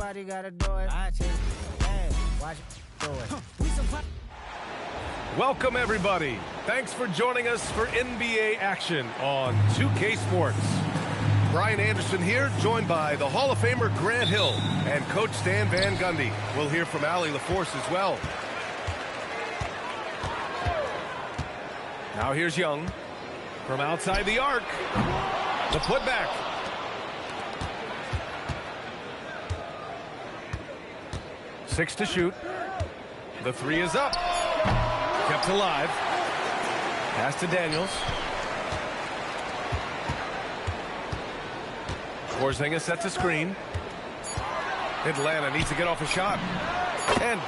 Somebody gotta do it. I take it. Hey, watch it. Do it. Welcome, everybody. Thanks for joining us for NBA action on 2K Sports. Brian Anderson here, joined by the Hall of Famer Grant Hill and Coach Stan Van Gundy. We'll hear from Allie LaForce as well. Now here's Young from outside the arc. The putback. Six to shoot. The three is up. Kept alive. Pass to Daniels. Porzingis sets a screen. Atlanta needs to get off a shot. And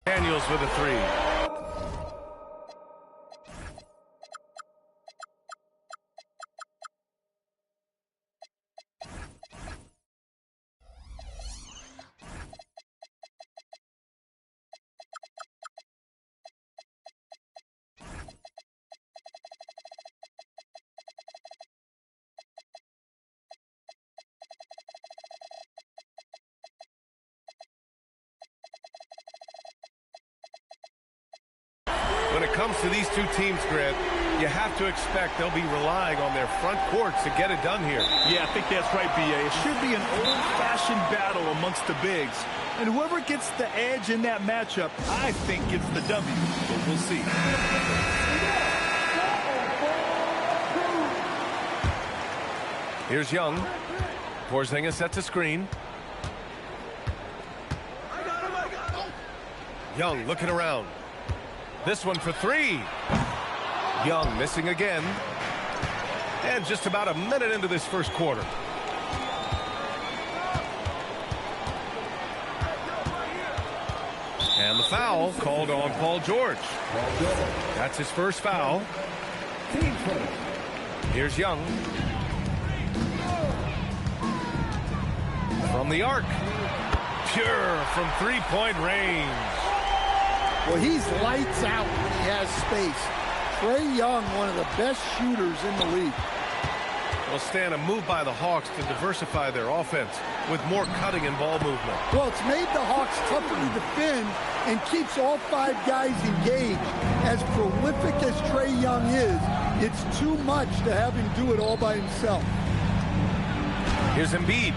Daniels with a three. When it comes to these two teams, Grant, you have to expect they'll be relying on their front courts to get it done here. Yeah, I think that's right, B.A. It should be an old-fashioned battle amongst the bigs. And whoever gets the edge in that matchup, I think gets the W. But we'll see. Here's Young. Porzingis sets a screen. Young looking around. This one for three. Young missing again. And just about a minute into this first quarter. And the foul called on Paul George. That's his first foul. Here's Young. From the arc. Pure from three-point range. Well, he's lights out when he has space. Trae Young, one of the best shooters in the league. Well, Stan, a move by the Hawks to diversify their offense with more cutting and ball movement. Well, it's made the Hawks tougher to defend and keeps all five guys engaged. As prolific as Trae Young is, it's too much to have him do it all by himself. Here's Embiid.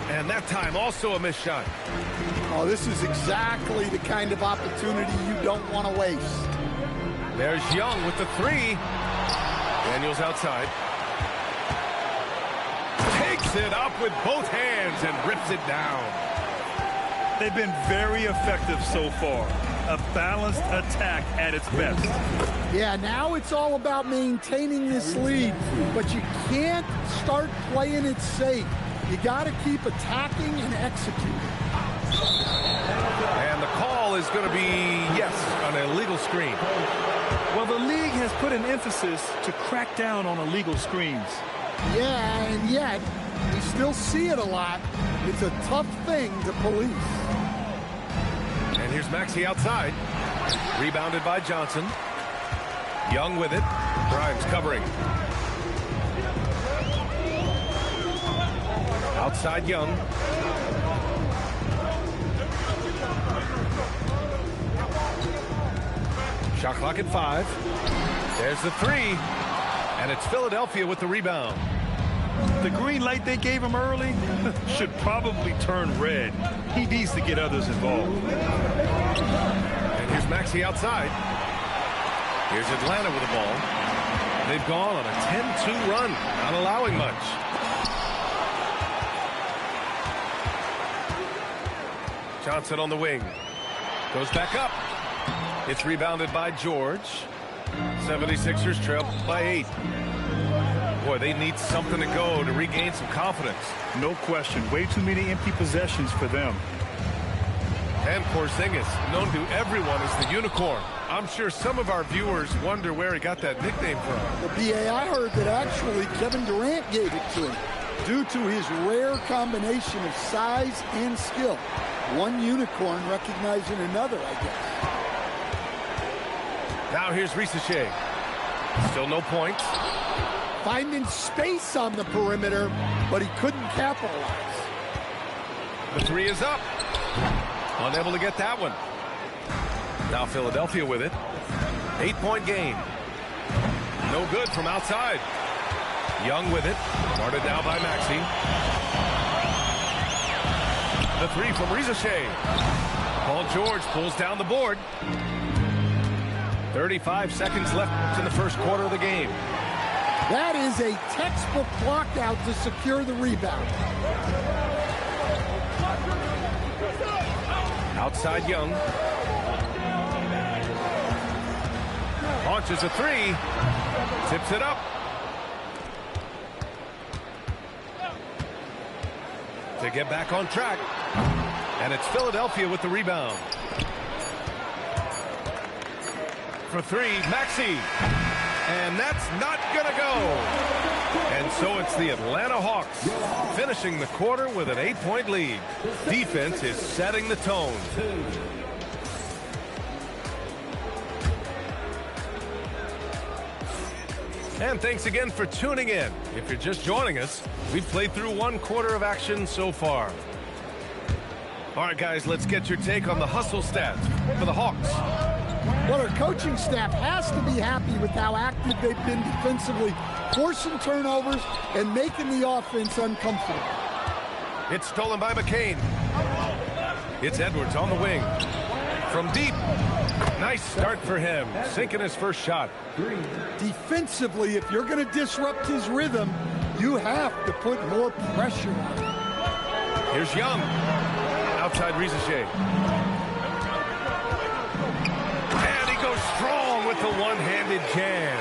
And that time also a missed shot. Oh, this is exactly the kind of opportunity you don't want to waste. There's Young with the three. Daniels outside. Takes it up with both hands and rips it down. They've been very effective so far. A balanced attack at its best. Yeah, now it's all about maintaining this lead, but you can't start playing it safe. You got to keep attacking and executing. And the call is going to be, yes, an illegal screen. Well, the league has put an emphasis to crack down on illegal screens. Yeah, and yet, we still see it a lot. It's a tough thing to police. And here's Maxey outside. Rebounded by Johnson. Young with it. Grimes covering. Outside Young. Shot clock at 5. There's the three. And it's Philadelphia with the rebound. The green light they gave him early should probably turn red. He needs to get others involved. And here's Maxey outside. Here's Atlanta with the ball. They've gone on a 10-2 run, not allowing much. Johnson on the wing. Goes back up. It's rebounded by George. 76ers trail by 8. Boy, they need something to go to regain some confidence. No question. Way too many empty possessions for them. And Porzingis, known to everyone as the unicorn. I'm sure some of our viewers wonder where he got that nickname from. The BA, I heard that actually Kevin Durant gave it to him due to his rare combination of size and skill. One unicorn recognizing another, I guess. Now here's Risacher. Still no points. Finding space on the perimeter, but he couldn't capitalize. The three is up. Unable to get that one. Now Philadelphia with it. 8-point game. No good from outside. Young with it. Guarded now by Maxey. The three from Risacher. Paul George pulls down the board. 35 seconds left in the first quarter of the game. That is a textbook block out to secure the rebound. Outside Young. Launches a three. Tips it up. To get back on track. And it's Philadelphia with the rebound. For three, Maxey. And that's not going to go. And so it's the Atlanta Hawks finishing the quarter with an 8-point lead. Defense is setting the tone. And thanks again for tuning in. If you're just joining us, we've played through one quarter of action so far. All right, guys, let's get your take on the hustle stats for the Hawks. Well, our coaching staff has to be happy with how active they've been defensively, forcing turnovers and making the offense uncomfortable. It's stolen by McCain. It's Edwards on the wing. From deep. Nice start for him, sinking his first shot. Defensively, if you're going to disrupt his rhythm, you have to put more pressure on him. Here's Young. Outside Risacher. And he goes strong with the one-handed jam.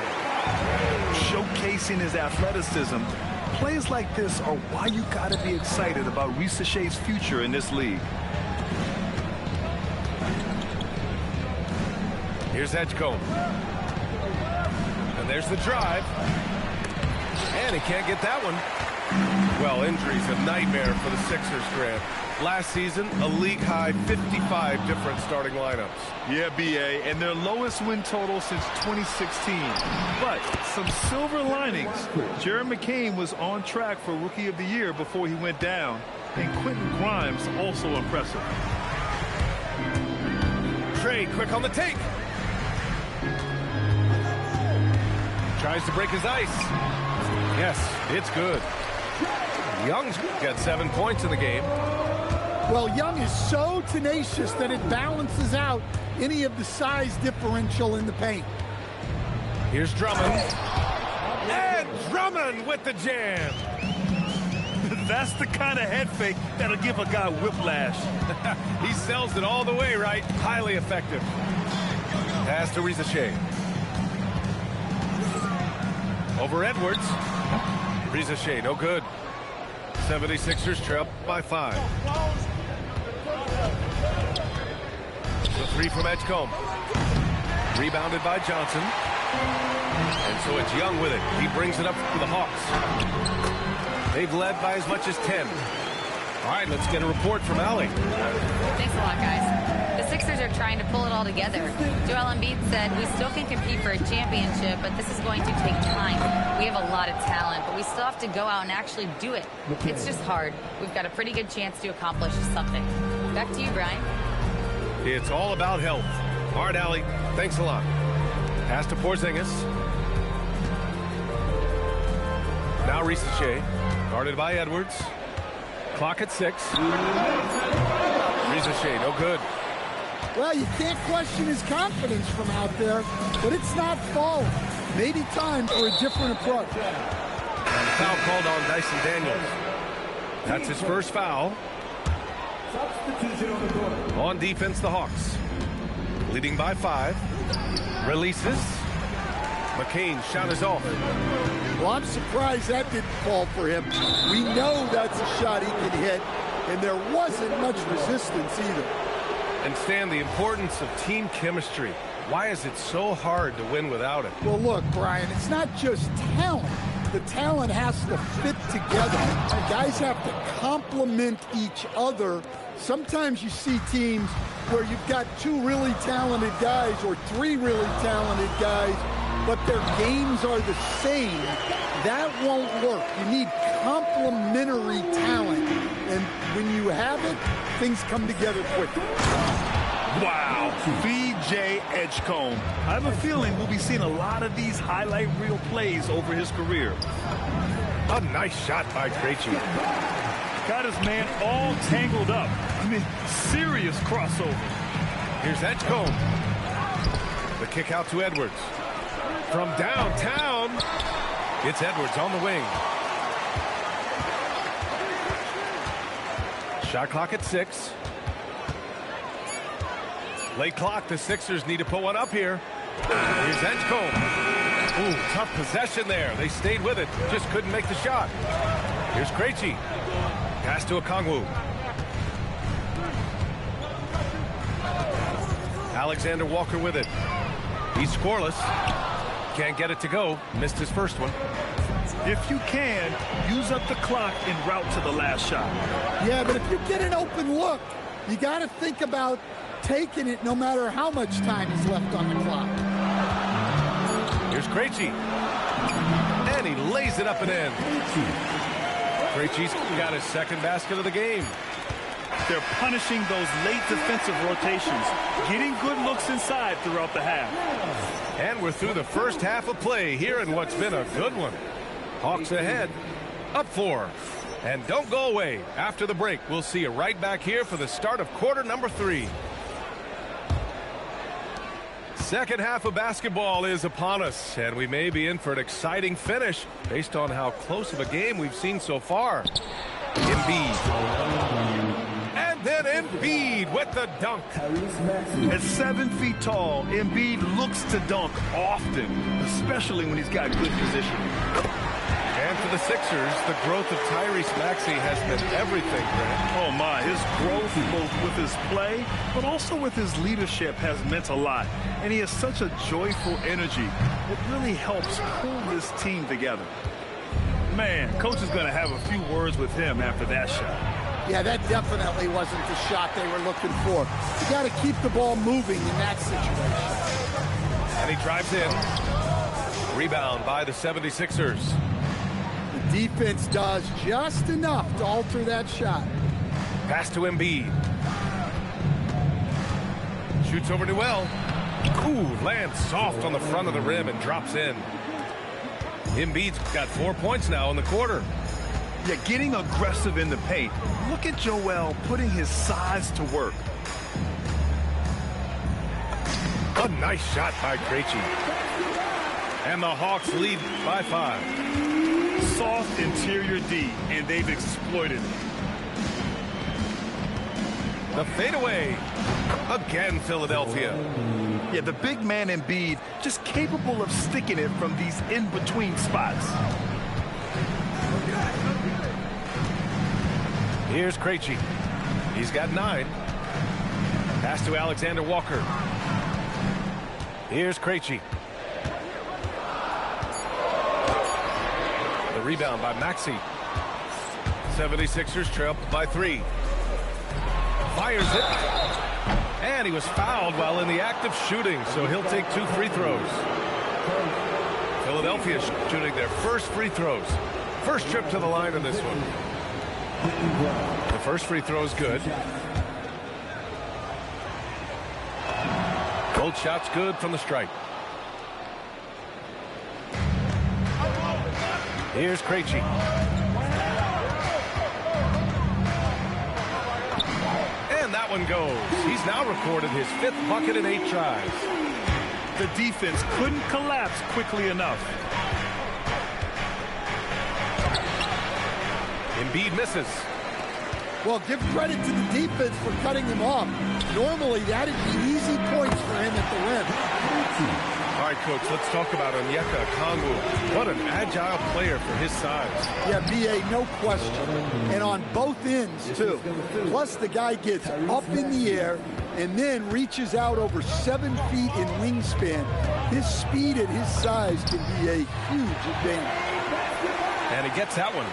Showcasing his athleticism. Plays like this are why you got to be excited about Risacher's future in this league. Here's Edgecombe. And there's the drive. And he can't get that one. Well, injury's a nightmare for the Sixers, Grant. Last season, a league-high 55 different starting lineups. Yeah, BA, and their lowest win total since 2016. But some silver linings. Jared McCain was on track for Rookie of the Year before he went down. And Quentin Grimes also impressive. Trey quick on the take. Tries to break his ice. Yes, it's good. Young's got 7 points in the game. Well, Young is so tenacious that it balances out any of the size differential in the paint. Here's Drummond. And Drummond with the jam. That's the kind of head fake that'll give a guy whiplash. He sells it all the way right. Highly effective. Pass to Risacher. Over Edwards. Risacher, no good. 76ers trail by 5. The three from Edgecombe. Rebounded by Johnson. And so it's Young with it. He brings it up for the Hawks. They've led by as much as 10. All right, let's get a report from Allie. Thanks a lot, guys. The Sixers are trying to pull it all together. Joel Embiid said, we still can compete for a championship, but this is going to take time. We have a lot of talent, but we still have to go out and actually do it. It's just hard. We've got a pretty good chance to accomplish something. Back to you, Brian. It's all about health. All right, Allie, thanks a lot. Pass to Porzingis. Now Risacher, guarded by Edwards. Clock at 6. Risacher, no good. Well, you can't question his confidence from out there, but it's not falling. Maybe time for a different approach. And foul called on Dyson Daniels. That's his first foul. On defense, the Hawks. Leading by 5. Releases. McCain shot is off. Well, I'm surprised that didn't fall for him. We know that's a shot he can hit, and there wasn't much resistance either. And Stan, the importance of team chemistry. Why is it so hard to win without it? Well, look, Brian, it's not just talent. The talent has to fit together. The guys have to complement each other. Sometimes you see teams where you've got 2 really talented guys or 3 really talented guys, but their games are the same. That won't work. You need complementary talent. And when you have it, things come together quickly. Wow, B.J. Edgecombe. I have a feeling we'll be seeing a lot of these highlight reel plays over his career. A nice shot by Krejci. Got his man all tangled up. I mean, serious crossover. Here's Edgecombe. The kick out to Edwards. From downtown, it's Edwards on the wing. Shot clock at 6. Late clock, the Sixers need to put one up here. Here's Edgecombe. Ooh, tough possession there. They stayed with it, just couldn't make the shot. Here's Krejci. Pass to Okongwu. Alexander Walker with it. He's scoreless. Can't get it to go. Missed his first one. If you can, use up the clock en route to the last shot. Yeah, but if you get an open look, you got to think about taking it no matter how much time is left on the clock. Here's Krejci. And he lays it up and in. Krejci's got his second basket of the game. They're punishing those late defensive rotations, getting good looks inside throughout the half. And we're through the first half of play here in what's been a good one. Hawks ahead, up 4. And don't go away. After the break, we'll see you right back here for the start of quarter number 3. Second half of basketball is upon us, and we may be in for an exciting finish based on how close of a game we've seen so far. Embiid. And then Embiid with the dunk. At 7 feet tall, Embiid looks to dunk often, especially when he's got good positioning. And for the Sixers, the growth of Tyrese Maxey has been everything, Grant. Oh my, his growth both with his play, but also with his leadership has meant a lot. And he has such a joyful energy. It really helps pull this team together. Man, coach is going to have a few words with him after that shot. Yeah, that definitely wasn't the shot they were looking for. You got to keep the ball moving in that situation. And he drives in. Rebound by the 76ers. The defense does just enough to alter that shot. Pass to Embiid. Shoots over Newell. Ooh, lands soft on the front of the rim and drops in. Embiid's got 4 points now in the quarter. Yeah, getting aggressive in the paint. Look at Joel putting his size to work. A nice shot by Krejci. And the Hawks lead by 5. Soft interior D, and they've exploited it. The fadeaway. Again, Philadelphia. Yeah, the big man Embiid just capable of sticking it from these in-between spots. Here's Krejci. He's got 9. Pass to Alexander Walker. Here's Krejci. The rebound by Maxey. 76ers trail by 3. Fires it. And he was fouled while in the act of shooting, so he'll take 2 free throws. Philadelphia shooting their first free throws. First trip to the line in this one. The first free throw is good. Both shots good from the stripe. Here's Krejci. And that one goes. He's now recorded his 5th bucket in 8 tries. The defense couldn't collapse quickly enough. Embiid misses. Well, give credit to the defense for cutting him off. Normally, that'd be easy points for him at the rim. All right, Coach, let's talk about Onyeka Okongwu. What an agile player for his size. Yeah, B.A., no question. And on both ends, too. Plus, the guy gets up in the air and then reaches out over 7 feet in wingspan. His speed at his size can be a huge advantage. And he gets that one.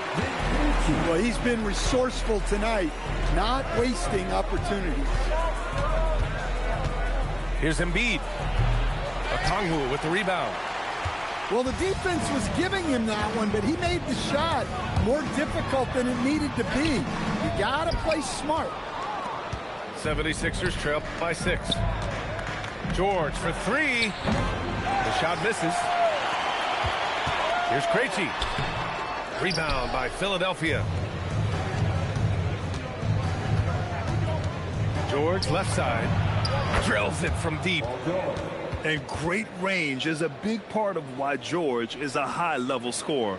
Well, he's been resourceful tonight, not wasting opportunities. Here's Embiid. Okongwu with the rebound. Well, the defense was giving him that one, but he made the shot more difficult than it needed to be. You got to play smart. 76ers trail by 6. George for 3. The shot misses. Here's Krejci. Rebound by Philadelphia. George left side. Drills it from deep. And great range is a big part of why George is a high-level scorer.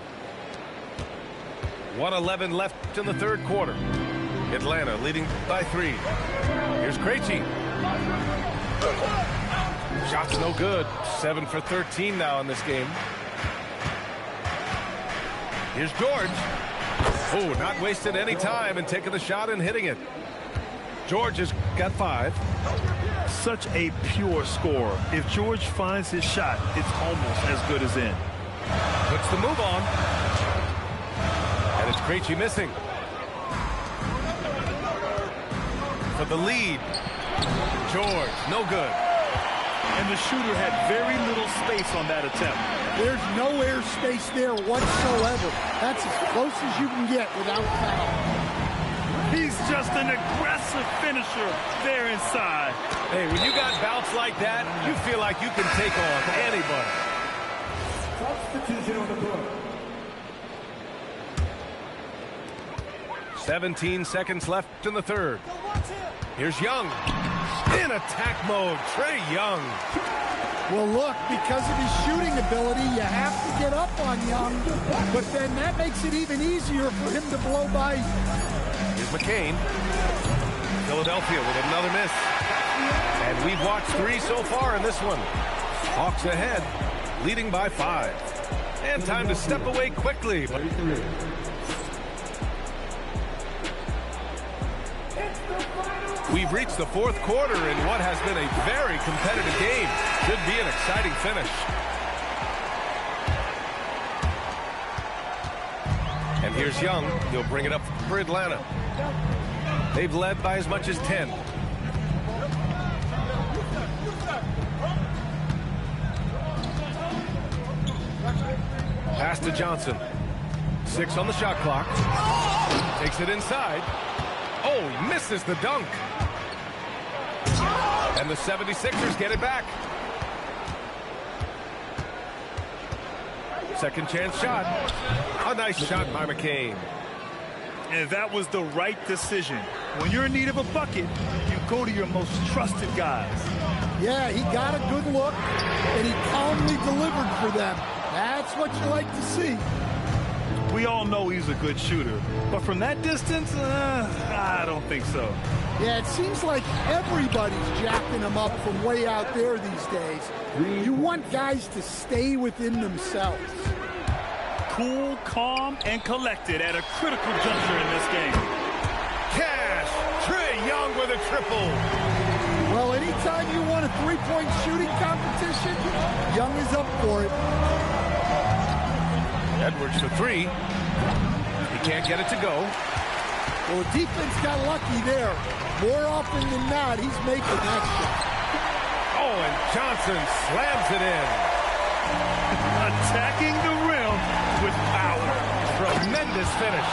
1:11 left in the third quarter. Atlanta leading by 3. Here's Krejci. Shot's no good. 7 for 13 now in this game. Here's George. Oh, not wasting any time and taking the shot and hitting it. George has got 5. Such a pure scorer. If George finds his shot, it's almost as good as in. Puts the move on. And it's Krejci missing. For the lead. George, no good. And the shooter had very little space on that attempt. There's no airspace there whatsoever. That's as close as you can get without foul. He's just an aggressive finisher there inside. Hey, when you got bounce like that, you feel like you can take on anybody. Substitution on the court. 17 seconds left in the third. Here's Young. In attack mode, Trae Young. Well, look, because of his shooting ability, you have to get up on Young. But then that makes it even easier for him to blow by. Here's McCain. Philadelphia with another miss. And we've watched 3 so far in this one. Hawks ahead, leading by 5. And time to step away quickly. We've reached the fourth quarter in what has been a very competitive game. Should be an exciting finish. And here's Young. He'll bring it up for Atlanta. They've led by as much as 10. Pass to Johnson. 6 on the shot clock. Takes it inside. Oh, he misses the dunk. And the 76ers get it back. Second chance shot. A nice shot by McCain. And that was the right decision. When you're in need of a bucket, you go to your most trusted guys. Yeah, he got a good look, and he calmly delivered for them. That's what you like to see. We all know he's a good shooter, but from that distance, I don't think so. Yeah, it seems like everybody's jacking him up from way out there these days. You want guys to stay within themselves. Cool, calm, and collected at a critical juncture in this game. Cash! Trae Young with a triple. Well, anytime you want a three-point shooting competition, Young is up for it. Edwards for 3. He can't get it to go. Well, the defense got lucky there. More often than not, he's making that shot. Oh, and Johnson slams it in. Attacking the rim with power. Tremendous finish.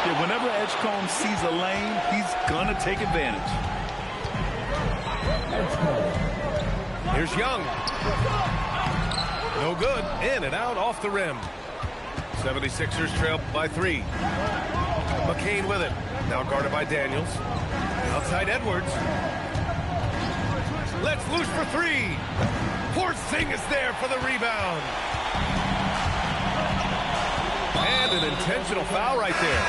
Yeah, whenever Edgecombe sees a lane, he's gonna take advantage. Here's Young. No good. In and out off the rim. 76ers trail by 3. McCain with it. Now guarded by Daniels. Outside Edwards. Let's loose for 3. Porzingis there for the rebound. And an intentional foul right there.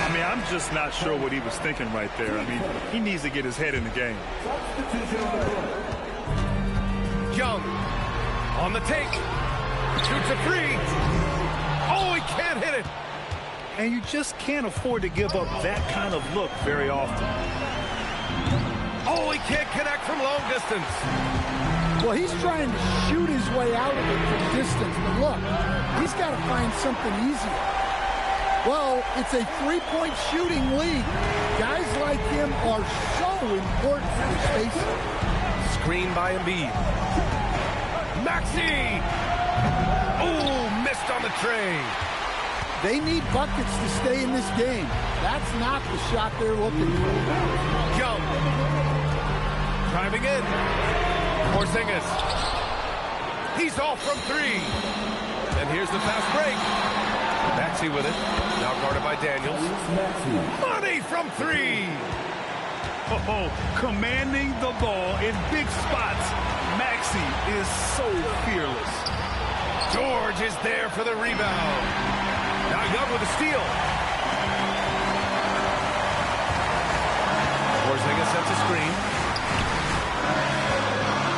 I mean, I'm just not sure what he was thinking right there. I mean, he needs to get his head in the game. Young on the take. Shoots a three. Oh, he can't hit it. And you just can't afford to give up that kind of look very often. Oh, he can't connect from long distance. Well, he's trying to shoot his way out of it from distance, but look, he's got to find something easier. Well, it's a three-point shooting league. Guys like him are so important for spacing. Screen by Embiid. Maxey! Oh, missed on the tray. They need buckets to stay in this game. That's not the shot they're looking for. Young. Driving in. Porzingis. He's off from three. And here's the fast break. Maxey with it. Now guarded by Daniels. Money from three. Oh, commanding the ball in big spots. Maxey is so fearless. George is there for the rebound. Now Young with a steal. Porzingis sets a screen.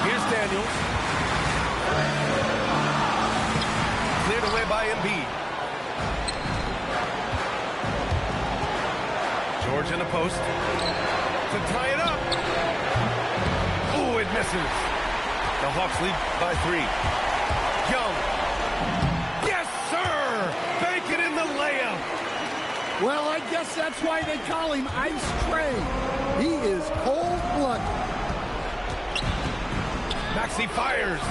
Here's Daniels. Cleared away by Embiid. George in the post. To tie it up. Oh, it misses. The Hawks lead by 3. Young. Yes, sir! Bank it in the layup. Well, I guess that's why they call him Ice Tray. He is cold-blooded. Maxey fires.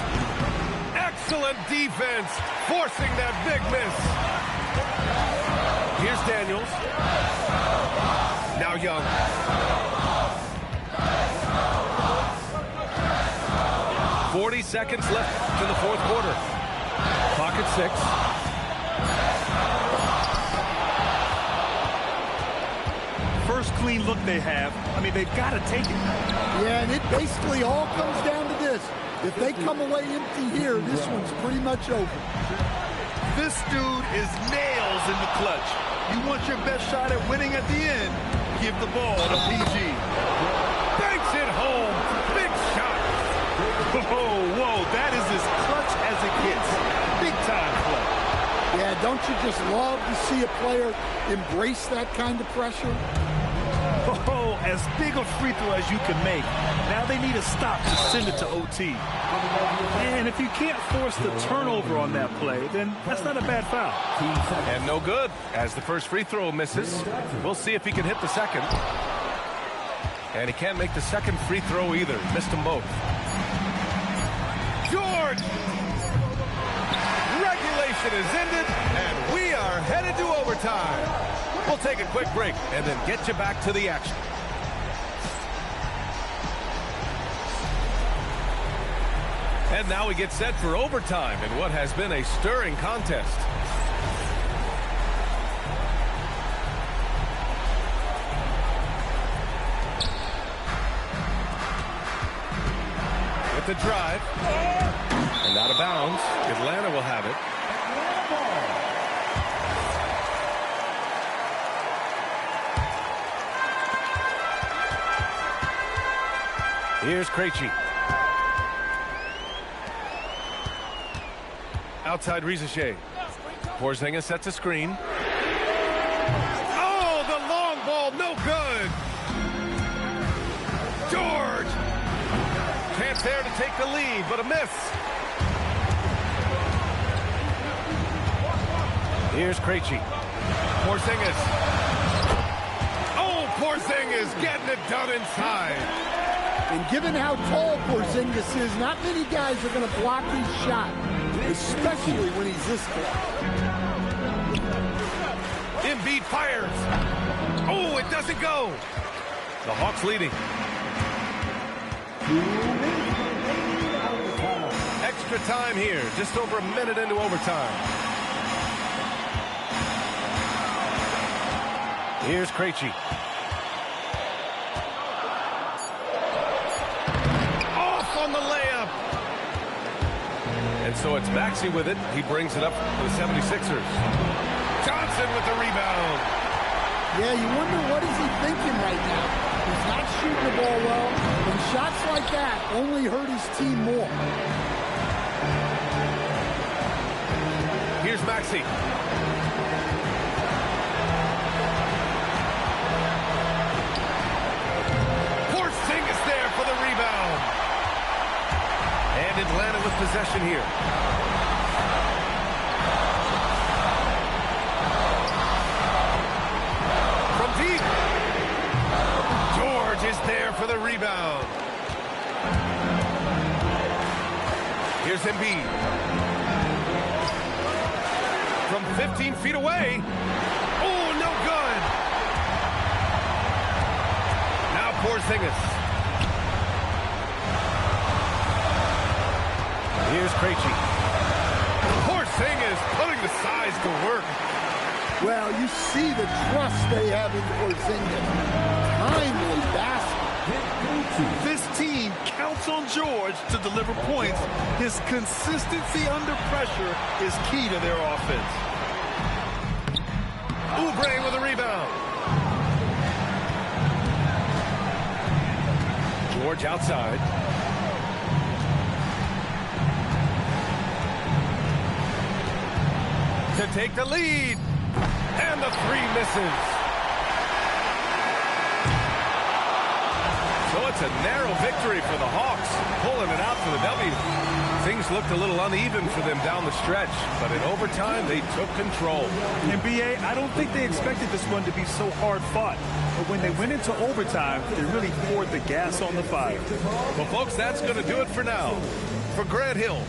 Excellent defense, forcing that big miss. Here's Daniels. Now Young. "40 seconds left in the fourth quarter. Clock at 6. First clean look they have. I mean, they've got to take it. Yeah, and it basically all comes down to this. If they come away empty here, this one's pretty much over. This dude is nails in the clutch. You want your best shot at winning at the end, give the ball to PG. Banks it home. Big shot. Whoa, that is as clutch as it gets. Big time play. Yeah, don't you just love to see a player embrace that kind of pressure? Oh, as big a free throw as you can make. Now they need a stop to send it to OT. And if you can't force the turnover on that play, then that's not a bad foul. And no good, as the first free throw misses. We'll see if he can hit the second. And he can't make the second free throw either. Missed them both. George! Regulation is ended, and we are headed to overtime. We'll take a quick break and then get you back to the action. And now we get set for overtime in what has been a stirring contest. With the drive. And out of bounds. Atlanta will have it. Here's Krejci. Outside Rizachet. Porzingis sets a screen. Oh, the long ball, no good. George. Chance there to take the lead, but a miss. Here's Krejci. Porzingis. Oh, Porzingis getting it done inside. And given how tall Porzingis is, not many guys are going to block his shot, especially when he's this tall. Embiid fires. Oh, it doesn't go. The Hawks leading. Extra time here, just over a minute into overtime. Here's Krejci. Off on the layup. And so it's Maxey with it. He brings it up for the 76ers. Johnson with the rebound. Yeah, you wonder what is he thinking right now. He's not shooting the ball well, and shots like that only hurt his team more. Here's Maxey. Porzingis there for the rebound. And Atlanta with possession here. From deep. George is there for the rebound. Here's Embiid. From 15 feet away. Oh, no good. Now Porzingis. Here's Krejci. Porzingis putting the size to work. Well, you see the trust they have in Porzingis. Timely basket. This team counts on George to deliver points. His consistency under pressure is key to their offense. Oubre with a rebound. George outside. To take the lead. And the three misses. So it's a narrow victory for the Hawks, pulling it out for the W. Things looked a little uneven for them down the stretch, but in overtime, they took control. NBA, I don't think they expected this one to be so hard-fought. But when they went into overtime, they really poured the gas on the fire. Well, folks, that's going to do it for now. For Grant Hill,